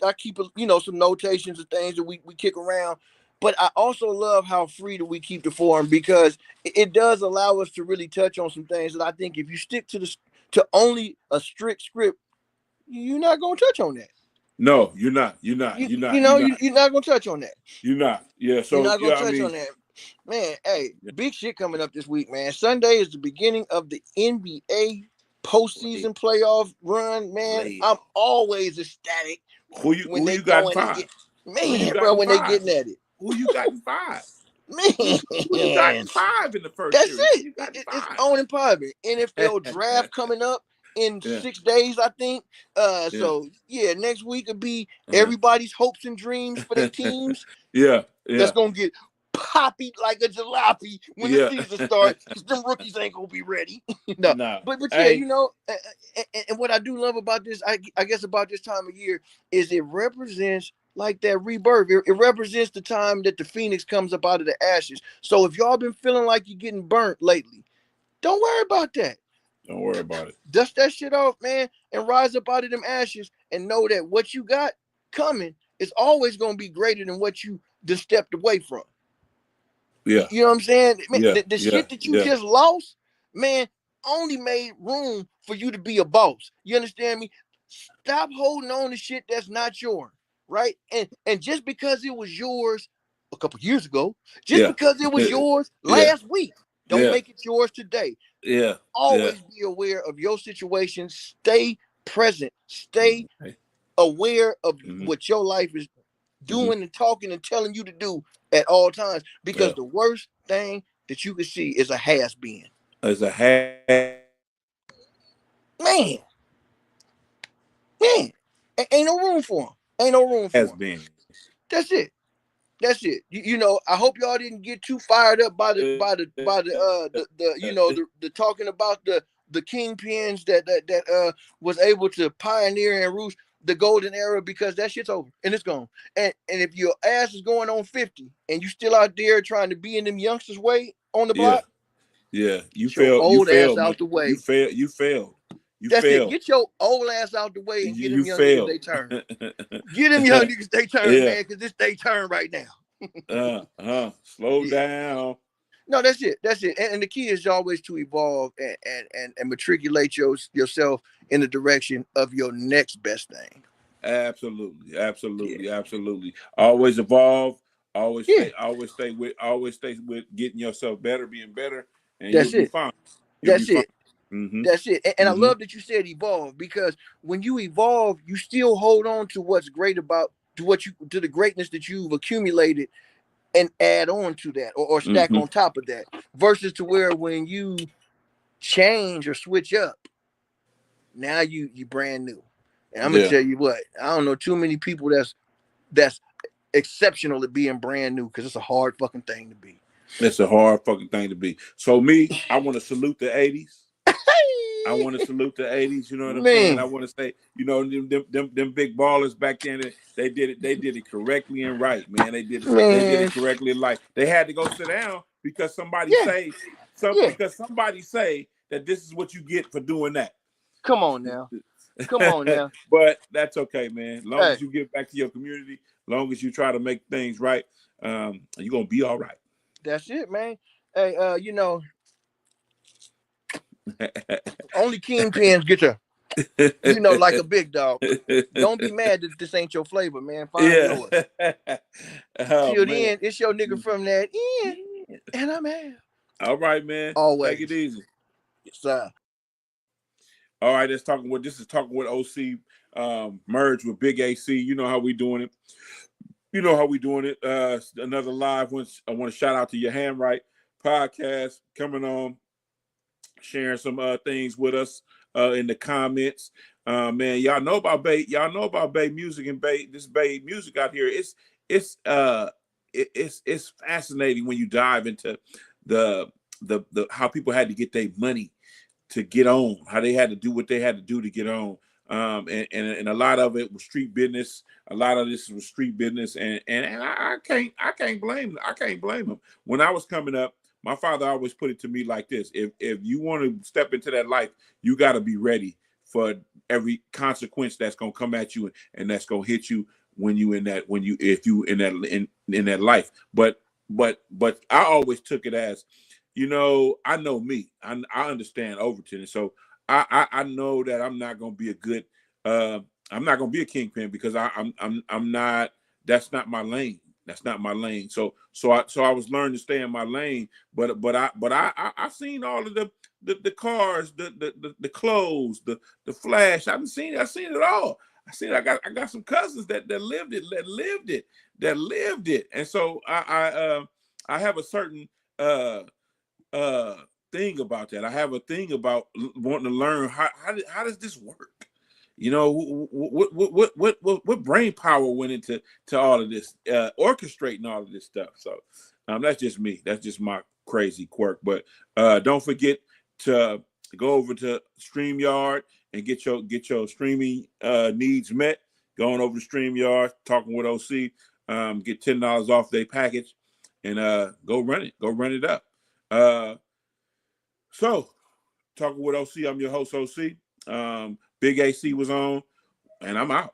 I keep some notations of things that we kick around. But I also love how free that we keep the forum, because it does allow us to really touch on some things that I think if you stick to only a strict script, you're not gonna touch on that.
No, you're not. You're not. You're not
gonna touch on that.
You're not. Yeah.
You're
So
not gonna touch on that. Man, hey, big shit coming up this week, man. Sunday is the beginning of the NBA postseason playoff run, man. I'm always ecstatic
who you got in five?
Man, bro, when they getting at it.
Who you got in five?
Man,
who you got in five in the first
That's
series?
it. It's on and popping. NFL draft coming up in 6 days, I think. So yeah, next week will be everybody's hopes and dreams for their teams. That's gonna get poppy like a jalopy when the season starts, because them rookies ain't gonna be ready. No. But yeah, and what I do love about this, I guess about this time of year, is it represents like that rebirth. It represents the time that the phoenix comes up out of the ashes. So if y'all been feeling like you're getting burnt lately, don't worry about that.
Don't worry about it.
Dust that shit off, man, and rise up out of them ashes and know that what you got coming is always gonna be greater than what you just stepped away from.
Yeah.
You know what I'm saying? Man, the shit that you just lost, man, only made room for you to be a boss. You understand me? Stop holding on to shit that's not yours, right? And just because it was yours a couple years ago, just because it was yours last week, don't make it yours today.
Yeah.
Always be aware of your situation. Stay present. Stay aware of what your life is doing and talking and telling you to do at all times, because the worst thing that you can see is a has-been.
As a man,
ain't no room for him. Ain't no room for him.
Been.
That's it. I hope y'all didn't get too fired up by the talking about the kingpins that was able to pioneer and roost the golden era, because that shit's over and it's gone. And if your ass is going on 50 and you still out there trying to be in them youngsters' way on the block,
you failed.
Old ass out the way.
You failed.
That's it. Get your old ass out the way and get them young niggas they turn. Get them young niggas they turn, man, because this they turn right now.
Slow down.
No, that's it. And the key is always to evolve and matriculate yourself in the direction of your next best thing.
Absolutely. Always evolve. Always stay with getting yourself better, being better, and you'll be fine.
That's it. That's it. And I love that you said evolve, because when you evolve, you still hold on to what's great about to the greatness that you've accumulated, and add on to that or stack on top of that, versus to where when you change or switch up, now you brand new. And I'm gonna tell you what, I don't know too many people that's exceptional at being brand new, because it's a hard fucking thing to be.
It's a hard fucking thing to be. So I want to salute the 80s. I want to salute the 80s. You know what I'm saying? I want to say, them big ballers back then, they did it correctly and right, man. They did it correctly and right. They had to go sit down because somebody say that this is what you get for doing that.
Come on now.
But that's okay, man. Long as you get back to your community, long as you try to make things right, you're gonna be all right.
That's it, man. Hey, only kingpins get to, like a big dog. Don't be mad that this ain't your flavor, man. Find yours. Till then, it's your nigga from that end, and I'm out.
All right, man.
Always.
Take it easy.
Yes, sir.
All right, this is talking with OC, merged with Big AC. You know how we doing it. Another live one. I want to shout out to Your Hand Right podcast coming on, sharing some things with us in the comments. Man, y'all know about Bay music and this Bay music out here. it's fascinating when you dive into the how people had to get their money to get on, how they had to do what they had to do to get on. And a lot of it was street business. A lot of this was street business, and I can't blame them. I can't blame them. When I was coming up, my father always put it to me like this: if you want to step into that life, you got to be ready for every consequence that's gonna come at you and that's gonna hit you when you in that if you in that life. But I always took it as, I know me. I understand Overton, and so I know that I'm not gonna be a good. I'm not gonna be a kingpin because I'm not. That's not my lane. That's not my lane. So I was learning to stay in my lane. But I seen all of the cars, the clothes, the flash. I've seen it all. I got some cousins that lived it, and so I have a certain uh thing about that. I have a thing about wanting to learn how does this work? What brain power went into all of this, orchestrating all of this stuff. So that's just me. That's just my crazy quirk. But don't forget to go over to StreamYard and get your streaming needs met. Going over to StreamYard, talking with OC, get $10 off their package, and go run it up. So, talking with OC, I'm your host, OC. Big AC was on, and I'm out.